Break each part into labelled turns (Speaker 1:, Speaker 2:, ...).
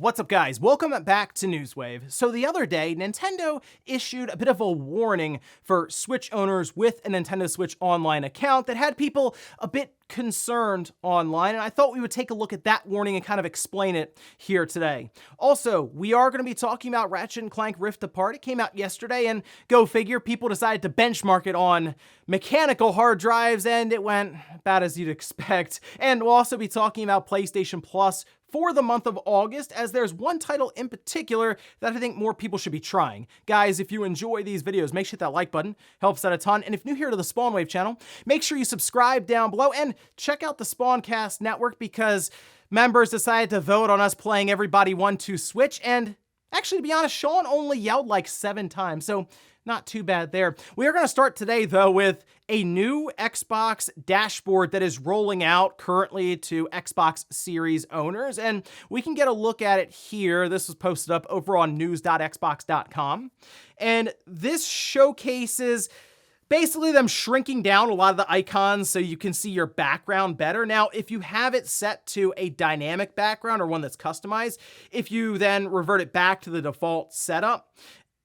Speaker 1: What's up, guys? Welcome back to Newswave. So the other day, Nintendo issued a bit of a warning for Switch owners with a Nintendo Switch Online account that had people a bit concerned online, and I thought we would take a look at that warning and kind of explain it here today. Also, we are going to be talking about Ratchet and Clank Rift Apart. It came out yesterday, and go figure, people decided to benchmark it on mechanical hard drives, and it went about as you'd expect. And we'll also be talking about PlayStation Plus for the month of August, as there's one title in particular that I think more people should be trying. Guys, if you enjoy these videos, make sure to hit that like button, helps out a ton. And if you're new here to the Spawnwave channel, make sure you subscribe down below and check out the Spawncast network, because members decided to vote on us playing Everybody 1-2 Switch, and actually, to be honest, Sean only yelled like 7 times, so not too bad there. We are going to start today, though, with a new Xbox dashboard that is rolling out currently to Xbox Series owners, and we can get a look at it here. This was posted up over on news.xbox.com, and this showcases basically them shrinking down a lot of the icons so you can see your background better. Now, if you have it set to a dynamic background or one that's customized, if you then revert it back to the default setup,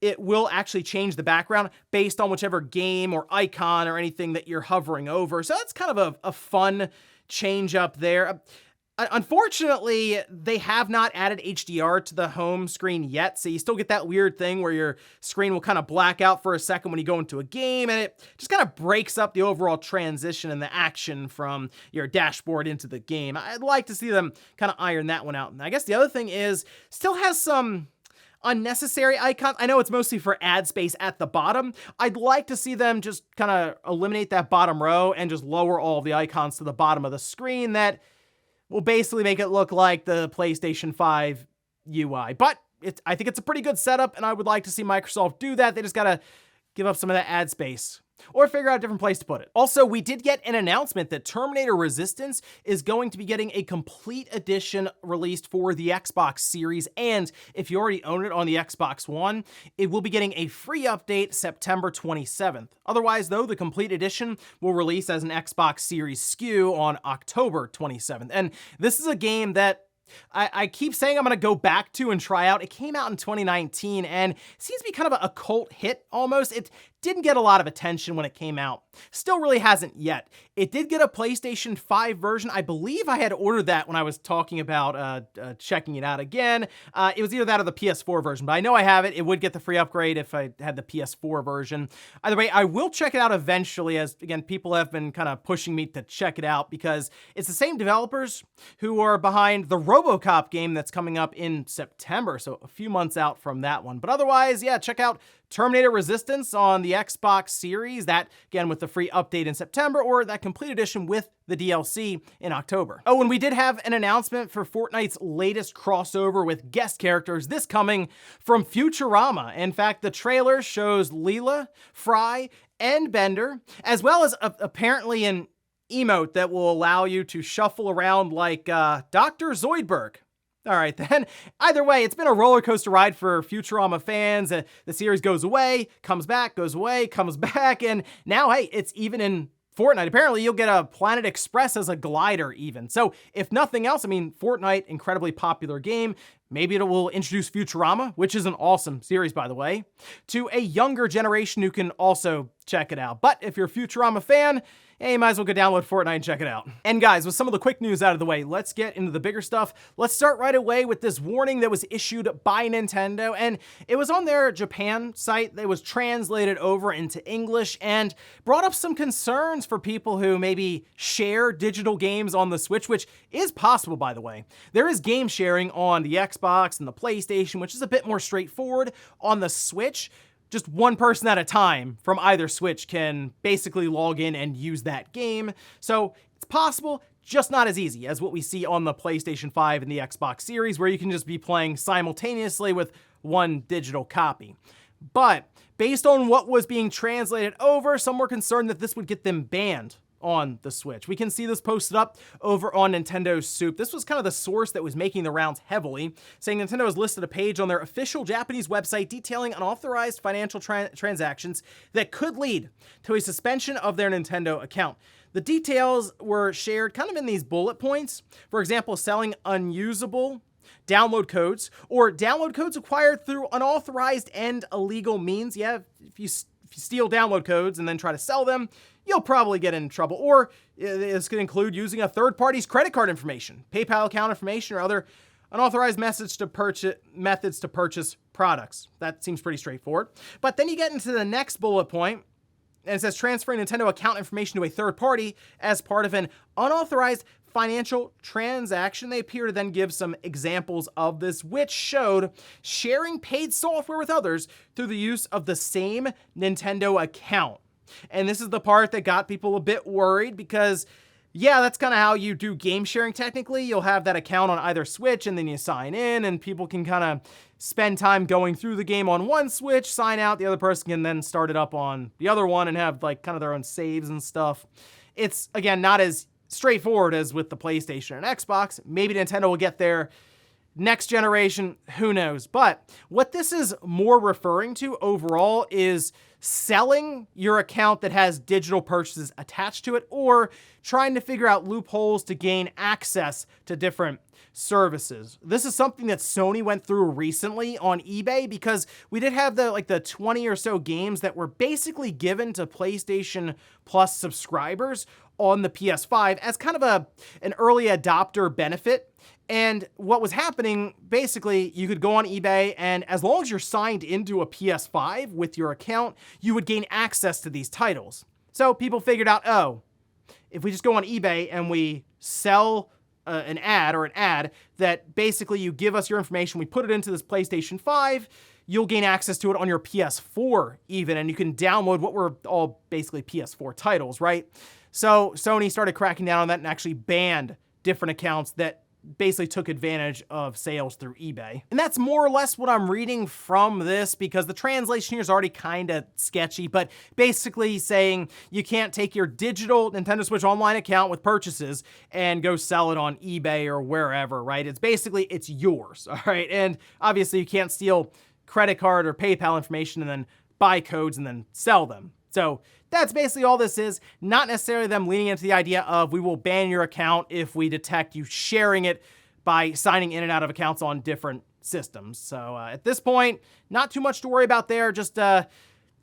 Speaker 1: it will actually change the background based on whichever game or icon or anything that you're hovering over. So that's kind of a fun change up there. Unfortunately, they have not added HDR to the home screen yet, so you still get that weird thing where your screen will kind of black out for a second when you go into a game, and it just kind of breaks up the overall transition and the action from your dashboard into the game. I'd like to see them kind of iron that one out. And I guess the other thing is, still has some unnecessary icons. I know it's mostly for ad space at the bottom. I'd like to see them just kind of eliminate that bottom row and just lower all of the icons to the bottom of the screen. That will basically make it look like the PlayStation 5 UI. But I think it's a pretty good setup, and I would like to see Microsoft do that. They just gotta give up some of that ad space, or figure out a different place to put it. Also, we did get an announcement that Terminator Resistance is going to be getting a complete edition released for the Xbox Series, and if you already own it on the Xbox One, it will be getting a free update September 27th. Otherwise, though, the complete edition will release as an Xbox Series SKU on October 27th. And this is a game that I keep saying I'm going to go back to and try out. It came out in 2019 and seems to be kind of a cult hit almost. It didn't get a lot of attention when it came out. Still really hasn't yet. It did get a PlayStation 5 version. I believe I had ordered that when I was talking about checking it out again. It was either that or the PS4 version, but I know I have it. It would get the free upgrade if I had the PS4 version. Either way, I will check it out eventually, as again, people have been kind of pushing me to check it out because it's the same developers who are behind the RoboCop game that's coming up in September, so a few months out from that one. But otherwise, yeah, check out Terminator Resistance on the Xbox Series, that again with the free update in September, or that complete edition with the DLC in October. Oh, and we did have an announcement for Fortnite's latest crossover with guest characters, this coming from Futurama. In fact, the trailer shows Leela, Fry, and Bender, as well as apparently an emote that will allow you to shuffle around like Dr. Zoidberg. All right, then. Either way, it's been a roller coaster ride for Futurama fans. The series goes away, comes back, goes away, comes back, and now, hey, it's even in Fortnite. Apparently, you'll get a Planet Express as a glider even. So, if nothing else, I mean, Fortnite, incredibly popular game. Maybe it will introduce Futurama, which is an awesome series, by the way, to a younger generation who can also check it out. But if you're a Futurama fan, hey, you might as well go download Fortnite and check it out. And guys, with some of the quick news out of the way, let's get into the bigger stuff. Let's start right away with this warning that was issued by Nintendo, and it was on their Japan site that was translated over into English and brought up some concerns for people who maybe share digital games on the Switch, which is possible, by the way. There is game sharing on the Xbox and the PlayStation, which is a bit more straightforward. On the Switch, just one person at a time from either Switch can basically log in and use that game. So it's possible, just not as easy as what we see on the PlayStation 5 and the Xbox Series, where you can just be playing simultaneously with one digital copy. But based on what was being translated over, some were concerned that this would get them banned on the Switch. We can see this posted up over on Nintendo's Soup. This was kind of the source that was making the rounds heavily, saying Nintendo has listed a page on their official Japanese website detailing unauthorized financial transactions that could lead to a suspension of their Nintendo account. The details were shared kind of in these bullet points. For example, selling unusable download codes, or download codes acquired through unauthorized and illegal means. Yeah, if you steal download codes and then try to sell them, you'll probably get in trouble. Or this could include using a third party's credit card information, PayPal account information, or other unauthorized methods to purchase products. That seems pretty straightforward. But then you get into the next bullet point, and it says transferring Nintendo account information to a third party as part of an unauthorized financial transaction. They appear to then give some examples of this, which showed sharing paid software with others through the use of the same Nintendo account. And this is the part that got people a bit worried because, yeah, that's kind of how you do game sharing technically. You'll have that account on either Switch and then you sign in and people can kind of spend time going through the game on one Switch, sign out, the other person can then start it up on the other one and have like kind of their own saves and stuff. It's, again, not as straightforward as with the PlayStation and Xbox. Maybe Nintendo will get there next generation, who knows? But what this is more referring to overall is selling your account that has digital purchases attached to it, or trying to figure out loopholes to gain access to different services. This is something that Sony went through recently on eBay because we did have the 20 or so games that were basically given to PlayStation Plus subscribers on the PS5 as kind of an early adopter benefit. And what was happening, basically, you could go on eBay, and as long as you're signed into a PS5 with your account, you would gain access to these titles. So people figured out, oh, if we just go on eBay and we sell an ad that basically you give us your information, we put it into this PlayStation 5, you'll gain access to it on your PS4 even, and you can download what were all basically PS4 titles, right? So Sony started cracking down on that and actually banned different accounts that basically took advantage of sales through eBay. And that's more or less what I'm reading from this, because the translation here is already kind of sketchy, but basically saying you can't take your digital Nintendo Switch Online account with purchases and go sell it on eBay or wherever, right? It's basically, it's yours, all right? And obviously you can't steal credit card or PayPal information and then buy codes and then sell them. So that's basically all this is, not necessarily them leaning into the idea of we will ban your account if we detect you sharing it by signing in and out of accounts on different systems. So at this point, not too much to worry about there. Just, I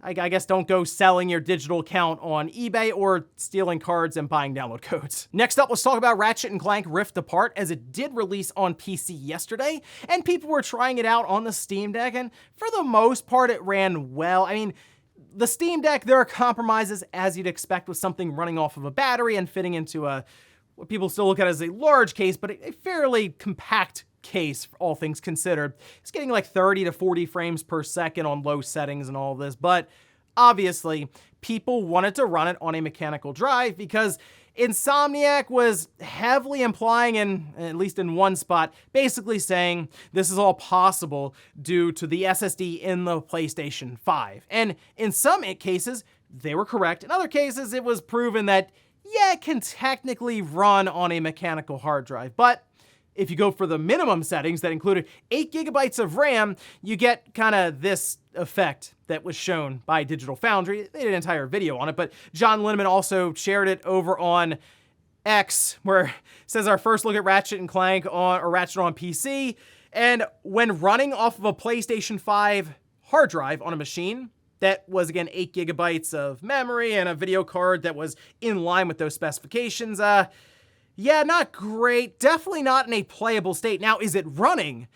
Speaker 1: guess, don't go selling your digital account on eBay or stealing cards and buying download codes. Next up, let's talk about Ratchet and Clank Rift Apart, as it did release on PC yesterday, and people were trying it out on the Steam Deck, and for the most part, it ran well. I mean, the Steam Deck, there are compromises as you'd expect with something running off of a battery and fitting into what people still look at as a large case, but a fairly compact case, all things considered. It's getting like 30 to 40 frames per second on low settings and all this, but obviously people wanted to run it on a mechanical drive because Insomniac was heavily implying, at least in one spot, basically saying this is all possible due to the SSD in the PlayStation 5. And in some cases, they were correct. In other cases, it was proven that, yeah, it can technically run on a mechanical hard drive. But if you go for the minimum settings that included 8 gigabytes of RAM, you get kind of this effect that was shown by Digital Foundry. They did an entire video on it, but John Linneman also shared it over on X, where it says our first look at Ratchet and Clank Ratchet on PC. And when running off of a PlayStation 5 hard drive on a machine that was, again, 8 gigabytes of memory and a video card that was in line with those specifications, yeah, not great. Definitely not in a playable state. Now, is it running?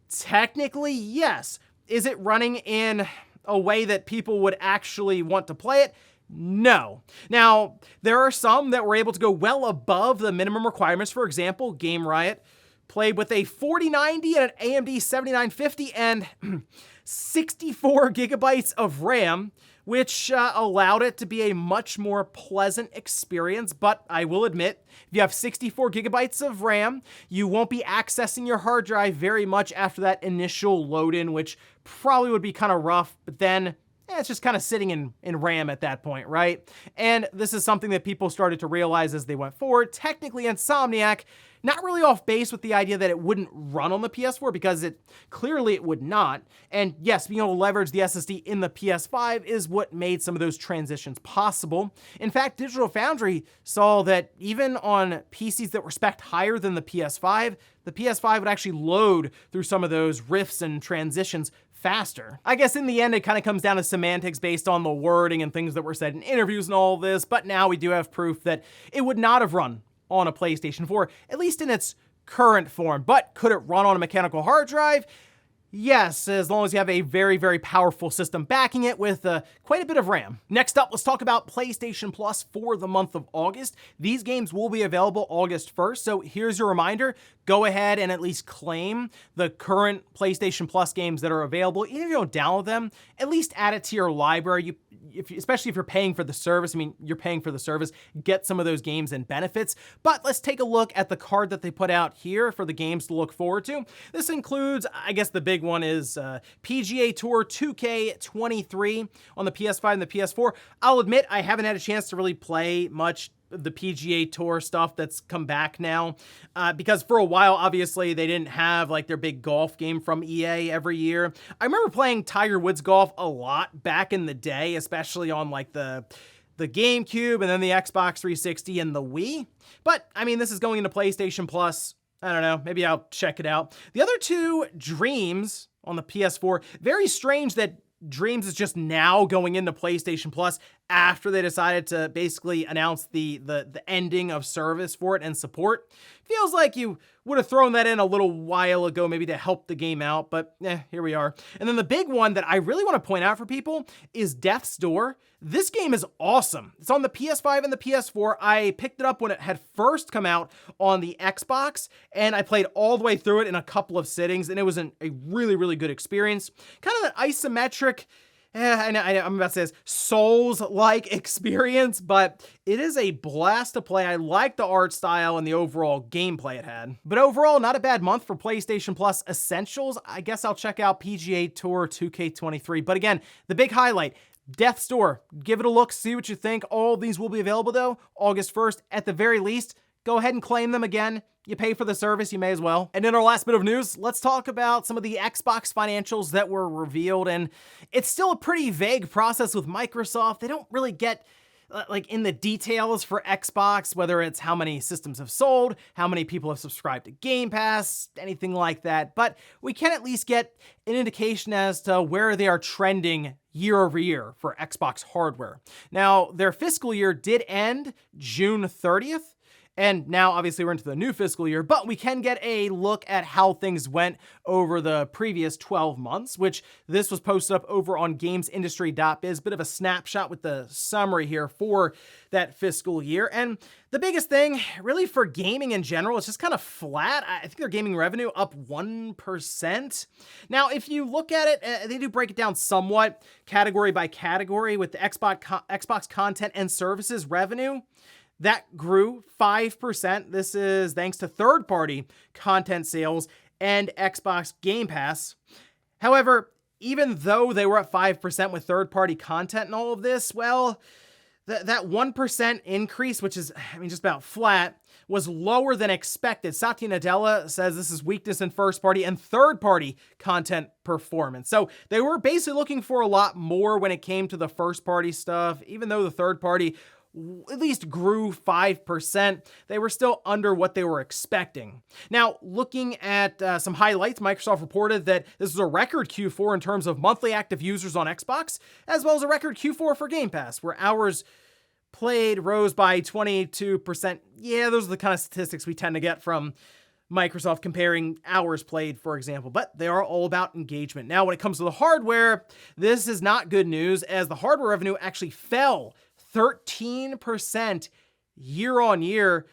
Speaker 1: Technically, yes. Is it running in a way that people would actually want to play it? No. Now, there are some that were able to go well above the minimum requirements. For example, Game Riot played with a 4090 and an AMD 7950 and 64 gigabytes of RAM, which allowed it to be a much more pleasant experience. But I will admit, if you have 64 gigabytes of RAM, you won't be accessing your hard drive very much after that initial load-in, which probably would be kind of rough, but then it's just kind of sitting in RAM at that point, right? And this is something that people started to realize as they went forward. Technically, Insomniac not really off base with the idea that it wouldn't run on the PS4, because clearly it would not. And yes, being able to leverage the SSD in the PS5 is what made some of those transitions possible. In fact, Digital Foundry saw that even on PCs that were spec'd higher than the PS5 would actually load through some of those rifts and transitions faster. I guess in the end, it kind of comes down to semantics based on the wording and things that were said in interviews and all this, but now we do have proof that it would not have run on a PlayStation 4, at least in its current form. But could it run on a mechanical hard drive? Yes, as long as you have a very, very powerful system backing it with quite a bit of RAM. Next up, let's talk about PlayStation Plus for the month of August. These games will be available August 1st, so here's your reminder. Go ahead and at least claim the current PlayStation Plus games that are available. Even if you don't download them, at least add it to your library. Especially if you're paying for the service, I mean, you're paying for the service, get some of those games and benefits. But let's take a look at the card that they put out here for the games to look forward to. This includes, I guess the big one is PGA Tour 2K23 on the PS5 and the PS4. I'll admit I haven't had a chance to really play much the PGA Tour stuff that's come back now, because for a while, obviously, they didn't have like their big golf game from EA every year. I remember playing Tiger Woods golf a lot back in the day, especially on like the GameCube and then the Xbox 360 and the Wii. But I mean, this is going into PlayStation Plus. I don't know, maybe I'll check it out. The other two, Dreams on the PS4, very strange that Dreams is just now going into PlayStation Plus after they decided to basically announce the ending of service for it and support. Feels like you would have thrown that in a little while ago, maybe to help the game out, but here we are. And then the big one that I really want to point out for people is Death's Door. This game is awesome. It's on the PS5 and the PS4. I picked it up when it had first come out on the Xbox, and I played all the way through it in a couple of sittings, and it was a really, really good experience. Kind of an isometric, I'm about to say this, Souls-like experience, but it is a blast to play. I like the art style and the overall gameplay it had. But overall, not a bad month for PlayStation Plus Essentials. I guess I'll check out PGA Tour 2K23. But again, the big highlight, Death's Door. Give it a look, see what you think. All of these will be available though, August 1st. At the very least, go ahead and claim them again. You pay for the service, you may as well. And in our last bit of news, let's talk about some of the Xbox financials that were revealed. And it's still a pretty vague process with Microsoft. They don't really get like in the details for Xbox, whether it's how many systems have sold, how many people have subscribed to Game Pass, anything like that. But we can at least get an indication as to where they are trending year over year for Xbox hardware. Now, their fiscal year did end June 30th. And now, obviously, we're into the new fiscal year, but we can get a look at how things went over the previous 12 months, which this was posted up over on gamesindustry.biz. Bit of a snapshot with the summary here for that fiscal year. And the biggest thing, really, for gaming in general, it's just kind of flat. I think their gaming revenue up 1%. Now, if you look at it, they do break it down somewhat category by category with the Xbox content and services revenue. That grew 5%. This is thanks to third-party content sales and Xbox Game Pass. However, even though they were at 5% with third-party content and all of this, well, that 1% increase, which is, just about flat, was lower than expected. Satya Nadella says this is weakness in first-party and third-party content performance. So they were basically looking for a lot more when it came to the first-party stuff, even though the third-party at least grew 5%. They were still under what they were expecting. Now, looking at some highlights, Microsoft reported that this was a record Q4 in terms of monthly active users on Xbox, as well as a record Q4 for Game Pass, where hours played rose by 22%. Yeah, those are the kind of statistics we tend to get from Microsoft comparing hours played, for example, but they are all about engagement. Now, when it comes to the hardware, this is not good news, as the hardware revenue actually fell 13% year on year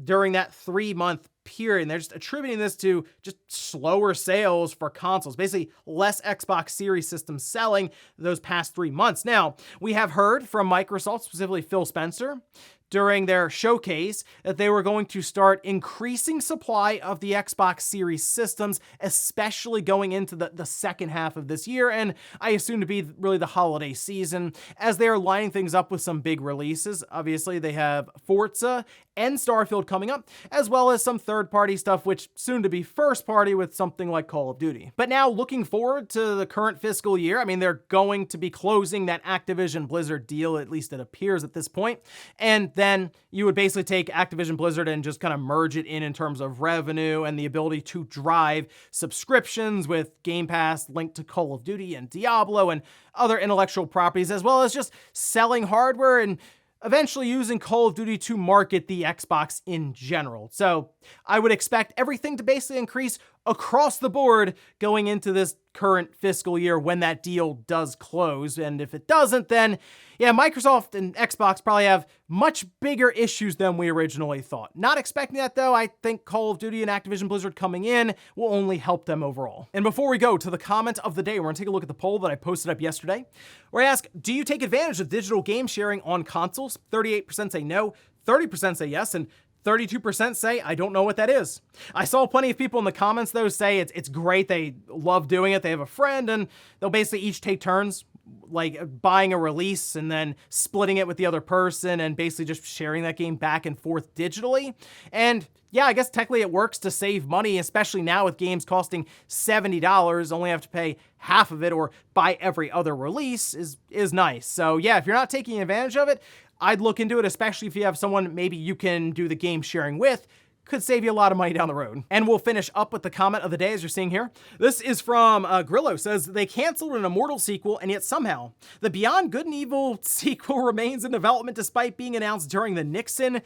Speaker 1: during that 3-month period. And they're just attributing this to just slower sales for consoles, basically less Xbox Series systems selling those past 3 months. Now, we have heard from Microsoft, specifically Phil Spencer, during their showcase that they were going to start increasing supply of the Xbox Series systems, especially going into the second half of this year, and I assume to be really the holiday season, as they are lining things up with some big releases. Obviously, they have Forza and Starfield coming up, as well as some third-party stuff, which soon to be first-party with something like Call of Duty. But now, looking forward to the current fiscal year, I mean, they're going to be closing that Activision Blizzard deal, at least it appears at this point, and then you would basically take Activision Blizzard and just kind of merge it in terms of revenue and the ability to drive subscriptions with Game Pass linked to Call of Duty and Diablo and other intellectual properties, as well as just selling hardware and eventually using Call of Duty to market the Xbox in general. So I would expect everything to basically increase across the board going into this current fiscal year when that deal does close. And if it doesn't, then yeah, Microsoft and Xbox probably have much bigger issues than we originally thought. Not expecting that though. I think Call of Duty and Activision Blizzard coming in will only help them overall. And before we go to the comment of the day, we're gonna take a look at the poll that I posted up yesterday, where I ask, do you take advantage of digital game sharing on consoles? 38% say no, 30% say yes, and 32% say, I don't know what that is. I saw plenty of people in the comments though say it's great, they love doing it, they have a friend, and they'll basically each take turns, like buying a release and then splitting it with the other person and basically just sharing that game back and forth digitally. And yeah, I guess technically it works to save money, especially now with games costing $70, only have to pay half of it or buy every other release is nice. So yeah, if you're not taking advantage of it, I'd look into it, especially if you have someone maybe you can do the game sharing with. Could save you a lot of money down the road. And we'll finish up with the comment of the day as you're seeing here. This is from Grillo, says, they canceled an Immortal sequel and yet somehow the Beyond Good and Evil sequel remains in development despite being announced during the Nixon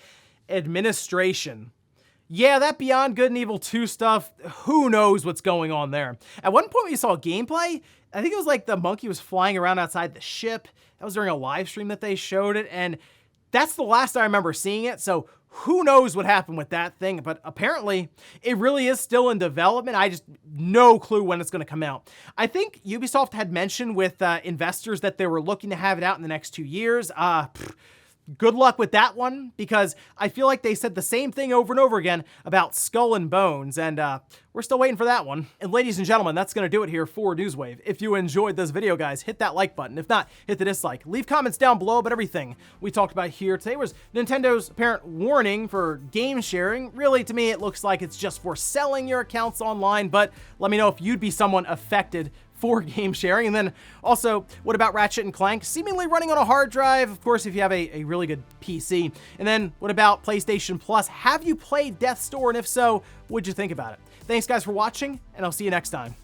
Speaker 1: administration. Yeah, that Beyond Good and Evil 2 stuff, who knows what's going on there. At one point we saw gameplay, I think it was like the monkey was flying around outside the ship. That was during a live stream that they showed it, and that's the last I remember seeing it, so who knows what happened with that thing, but apparently it really is still in development. I just no clue when it's going to come out. I think Ubisoft had mentioned with investors that they were looking to have it out in the next 2 years. Good luck with that one, because I feel like they said the same thing over and over again about Skull and Bones, and we're still waiting for that one. And ladies and gentlemen, that's going to do it here for Newswave. If you enjoyed this video, guys, hit that like button. If not, hit the dislike. Leave comments down below about everything we talked about here today. Was Nintendo's apparent warning for game sharing. Really, to me, it looks like it's just for selling your accounts online, but let me know if you'd be someone affected for game sharing. And then also, what about Ratchet and Clank seemingly running on a hard drive? Of course, if you have a really good PC. And then what about PlayStation Plus? Have you played Death's Door? And if so, what'd you think about it? Thanks guys for watching, and I'll see you next time.